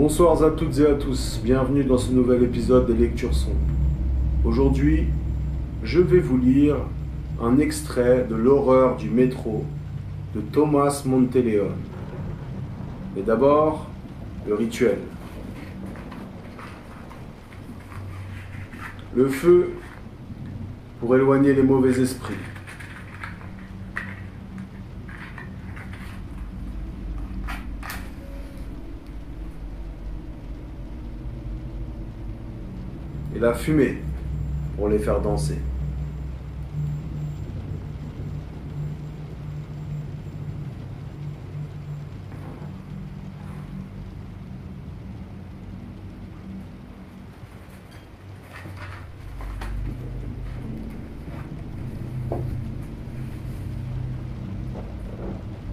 Bonsoir à toutes et à tous, bienvenue dans ce nouvel épisode des Lectures Sombres. Aujourd'hui, je vais vous lire un extrait de L'horreur du métro de Thomas Monteleone. Mais d'abord, le rituel. Le feu pour éloigner les mauvais esprits. Et la fumée pour les faire danser.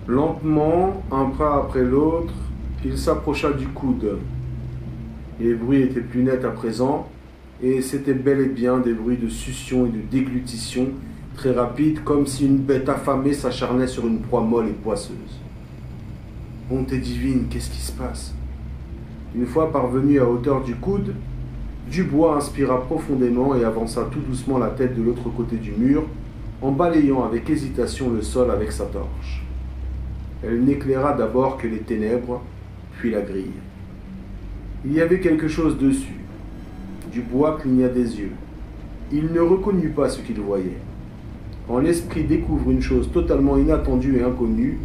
Lentement, un pas après l'autre, il s'approcha du coude. Les bruits étaient plus nets à présent, et c'était bel et bien des bruits de succion et de déglutition très rapides, comme si une bête affamée s'acharnait sur une proie molle et poisseuse. Bonté divine, qu'est-ce qui se passe? Une fois parvenu à hauteur du coude, Dubois inspira profondément et avança tout doucement la tête de l'autre côté du mur, en balayant avec hésitation le sol avec sa torche. Elle n'éclaira d'abord que les ténèbres, puis la grille. Il y avait quelque chose dessus. Dubois cligna des yeux. Il ne reconnut pas ce qu'il voyait. Quand l'esprit découvre une chose totalement inattendue et inconnue,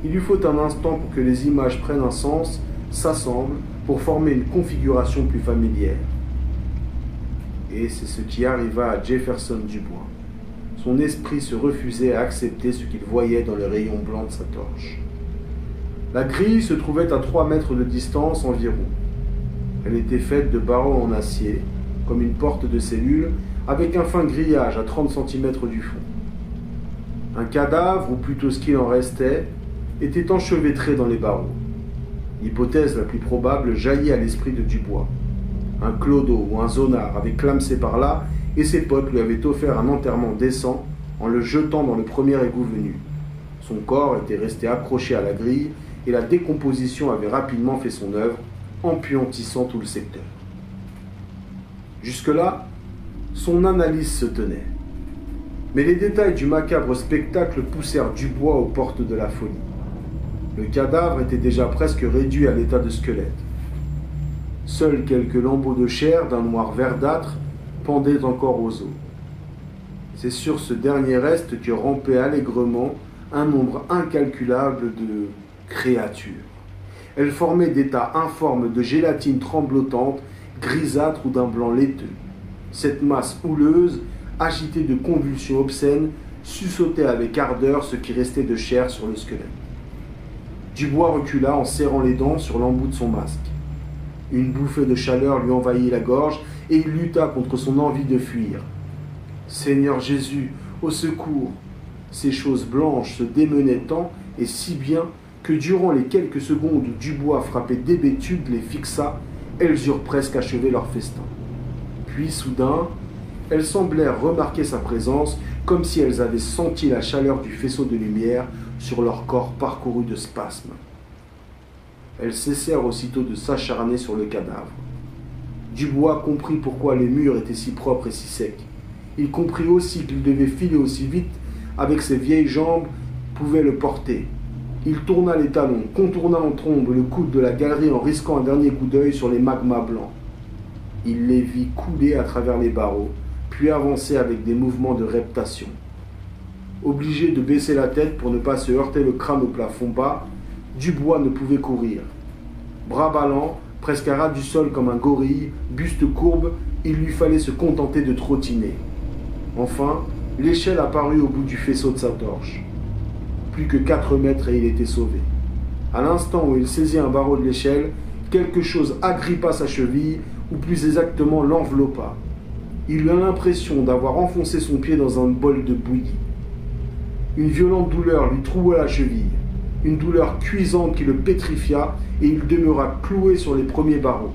il lui faut un instant pour que les images prennent un sens, s'assemblent, pour former une configuration plus familière. Et c'est ce qui arriva à Jefferson Dubois. Son esprit se refusait à accepter ce qu'il voyait dans le rayon blanc de sa torche. La grille se trouvait à 3 mètres de distance environ. Elle était faite de barreaux en acier, comme une porte de cellule, avec un fin grillage à 30 cm du fond. Un cadavre, ou plutôt ce qu'il en restait, était enchevêtré dans les barreaux. L'hypothèse la plus probable jaillit à l'esprit de Dubois. Un clodo ou un zonard avait clamsé par là, et ses potes lui avaient offert un enterrement décent en le jetant dans le premier égout venu. Son corps était resté accroché à la grille, et la décomposition avait rapidement fait son œuvre, empuantissant tout le secteur. Jusque-là, son analyse se tenait. Mais les détails du macabre spectacle poussèrent Dubois aux portes de la folie. Le cadavre était déjà presque réduit à l'état de squelette. Seuls quelques lambeaux de chair d'un noir verdâtre pendaient encore aux os. C'est sur ce dernier reste que rampait allègrement un nombre incalculable de créatures. Elles formaient des tas informes de gélatine tremblotante, grisâtre ou d'un blanc laiteux. Cette masse houleuse, agitée de convulsions obscènes, suçotait avec ardeur ce qui restait de chair sur le squelette. Dubois recula en serrant les dents sur l'embout de son masque. Une bouffée de chaleur lui envahit la gorge et il lutta contre son envie de fuir. « Seigneur Jésus, au secours !» Ces choses blanches se démenaient tant et si bien que durant les quelques secondes où Dubois frappait d'hébétude les fixa, elles eurent presque achevé leur festin. Puis soudain, elles semblèrent remarquer sa présence, comme si elles avaient senti la chaleur du faisceau de lumière sur leur corps parcouru de spasmes. Elles cessèrent aussitôt de s'acharner sur le cadavre. Dubois comprit pourquoi les murs étaient si propres et si secs. Il comprit aussi qu'il devait filer aussi vite avec ses vieilles jambes pouvaient le porter. Il tourna les talons, contourna en trombe le coude de la galerie en risquant un dernier coup d'œil sur les magmas blancs. Il les vit couler à travers les barreaux, puis avancer avec des mouvements de reptation. Obligé de baisser la tête pour ne pas se heurter le crâne au plafond bas, Dubois ne pouvait courir. Bras ballants, presque à ras du sol comme un gorille, buste courbe, il lui fallait se contenter de trottiner. Enfin, l'échelle apparut au bout du faisceau de sa torche. Plus que 4 mètres et il était sauvé. À l'instant où il saisit un barreau de l'échelle, quelque chose agrippa sa cheville, ou plus exactement l'enveloppa. Il eut l'impression d'avoir enfoncé son pied dans un bol de bouillie. Une violente douleur lui troua la cheville, une douleur cuisante qui le pétrifia, et il demeura cloué sur les premiers barreaux.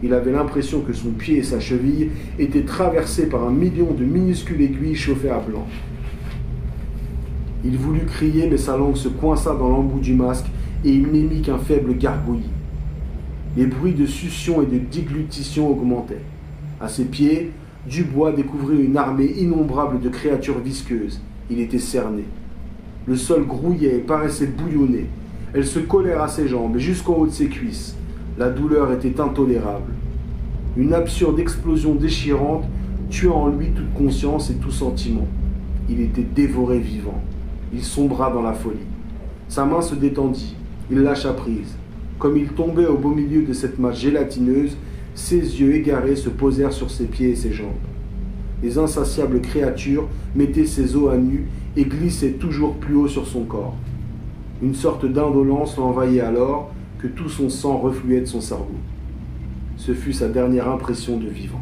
Il avait l'impression que son pied et sa cheville étaient traversés par un million de minuscules aiguilles chauffées à blanc. Il voulut crier, mais sa langue se coinça dans l'embout du masque et il n'émit qu'un faible gargouillis. Les bruits de succion et de déglutition augmentaient. À ses pieds, Dubois découvrit une armée innombrable de créatures visqueuses. Il était cerné. Le sol grouillait et paraissait bouillonner. Elles se collèrent à ses jambes et jusqu'en haut de ses cuisses. La douleur était intolérable. Une absurde explosion déchirante tua en lui toute conscience et tout sentiment. Il était dévoré vivant. Il sombra dans la folie. Sa main se détendit. Il lâcha prise. Comme il tombait au beau milieu de cette masse gélatineuse, ses yeux égarés se posèrent sur ses pieds et ses jambes. Les insatiables créatures mettaient ses os à nu et glissaient toujours plus haut sur son corps. Une sorte d'indolence l'envahit alors que tout son sang refluait de son cerveau. Ce fut sa dernière impression de vivant.